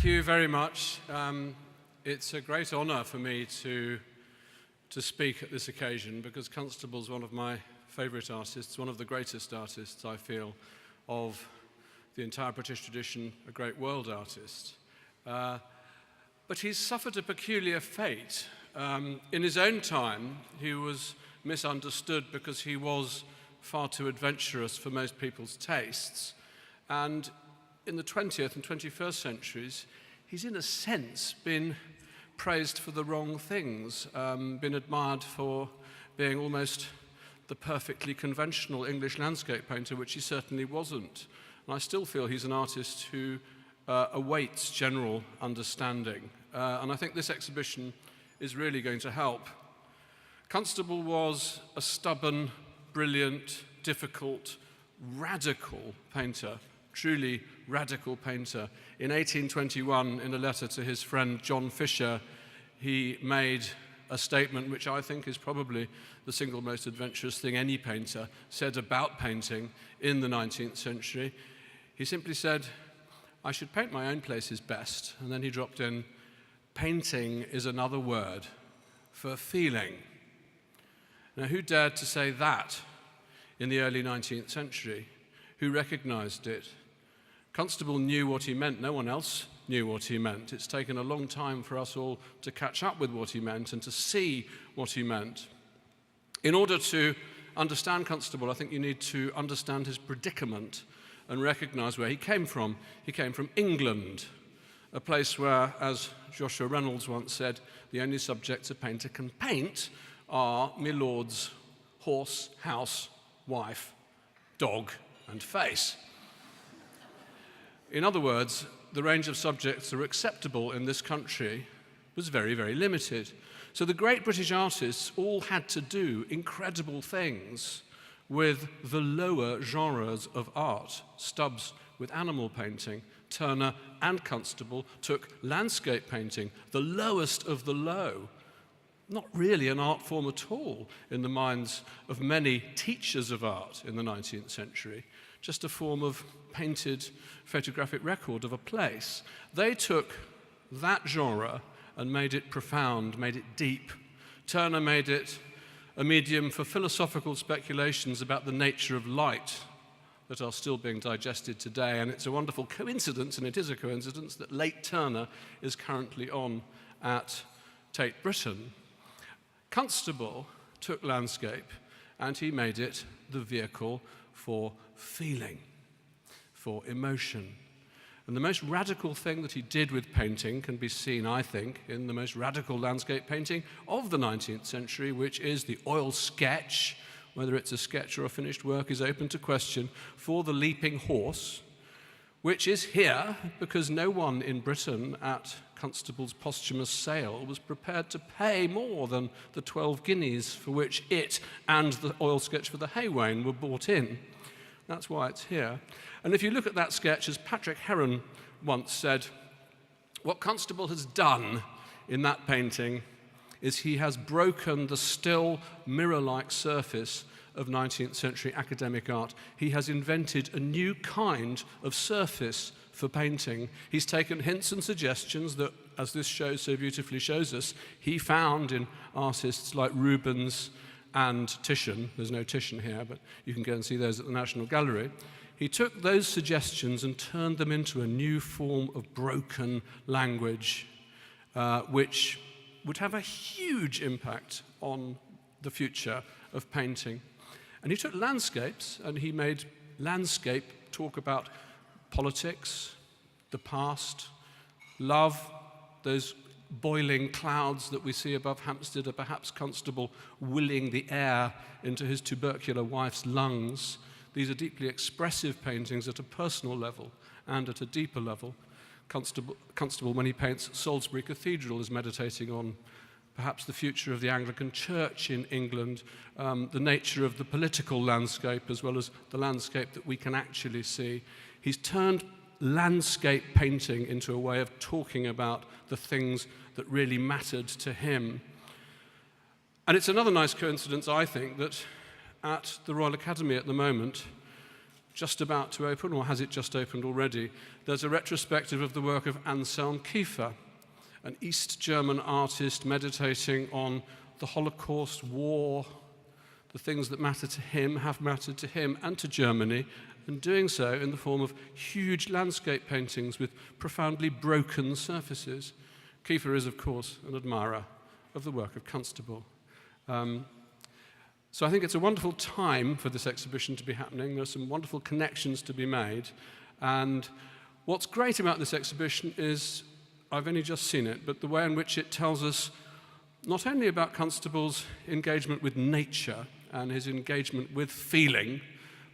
Thank you very much. It's a great honour for me to speak at this occasion because Constable's one of my favourite artists, one of the greatest artists, I feel, of the entire British tradition, a great world artist. But he's suffered a peculiar fate. In his own time, he was misunderstood because he was far too adventurous for most people's tastes. And in the 20th and 21st centuries, he's in a sense been praised for the wrong things, been admired for being almost the perfectly conventional English landscape painter, which he certainly wasn't. And I still feel he's an artist who awaits general understanding. And I think this exhibition is really going to help. Constable was a stubborn, brilliant, difficult, radical painter, truly radical painter. In 1821, in a letter to his friend John Fisher, he made a statement which I think is probably the single most adventurous thing any painter said about painting in the 19th century. He simply said, "I should paint my own places best," and then he dropped in, "Painting is another word for feeling." Now, who dared to say that in the early 19th century? Who recognized it? Constable knew what he meant. No one else knew what he meant. It's taken a long time for us all to catch up with what he meant and to see what he meant. In order to understand Constable, I think you need to understand his predicament and recognize where he came from. He came from England, a place where, as Joshua Reynolds once said, the only subjects a painter can paint are my lord's horse, house, wife, dog, and face. In other words, the range of subjects that are acceptable in this country was very, very limited. So the great British artists all had to do incredible things with the lower genres of art. Stubbs with animal painting, Turner and Constable took landscape painting, the lowest of the low. Not really an art form at all in the minds of many teachers of art in the 19th century, just a form of painted photographic record of a place. They took that genre and made it profound, made it deep. Turner made it a medium for philosophical speculations about the nature of light that are still being digested today. And it's a wonderful coincidence, and it is a coincidence, that late Turner is currently on at Tate Britain. Constable took landscape and he made it the vehicle for feeling, for emotion. And the most radical thing that he did with painting can be seen, I think, in the most radical landscape painting of the 19th century, which is the oil sketch. Whether it's a sketch or a finished work is open to question, for the leaping horse, which is here because no one in Britain at Constable's posthumous sale was prepared to pay more than the 12 guineas for which it and the oil sketch for the Haywain were bought in. That's why it's here. And if you look at that sketch, as Patrick Heron once said, what Constable has done in that painting is he has broken the still mirror-like surface of 19th century academic art. He has invented a new kind of surface for painting. He's taken hints and suggestions that, as this show so beautifully shows us, he found in artists like Rubens and Titian. There's no Titian here, but you can go and see those at the National Gallery. He took those suggestions and turned them into a new form of broken language, which would have a huge impact on the future of painting. And he took landscapes and he made landscape talk about politics, the past, love, those boiling clouds that we see above Hampstead are perhaps Constable willing the air into his tubercular wife's lungs. These are deeply expressive paintings at a personal level and at a deeper level. Constable, when he paints Salisbury Cathedral, is meditating on perhaps the future of the Anglican Church in England, the nature of the political landscape as well as the landscape that we can actually see. He's turned landscape painting into a way of talking about the things that really mattered to him. And it's another nice coincidence, I think, that at the Royal Academy at the moment, just about to open, or has it just opened already? There's a retrospective of the work of Anselm Kiefer, an East German artist meditating on the Holocaust, war, the things that matter to him, have mattered to him and to Germany, and doing so in the form of huge landscape paintings with profoundly broken surfaces. Kiefer is, of course, an admirer of the work of Constable. So I think it's a wonderful time for this exhibition to be happening. There are some wonderful connections to be made. And what's great about this exhibition is, I've only just seen it, but the way in which it tells us not only about Constable's engagement with nature and his engagement with feeling,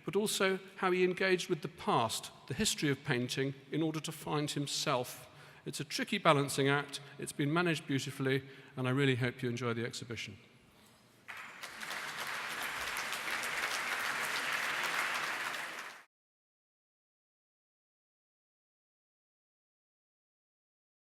but also how he engaged with the past, the history of painting, in order to find himself. It's a tricky balancing act. It's been managed beautifully, and I really hope you enjoy the exhibition.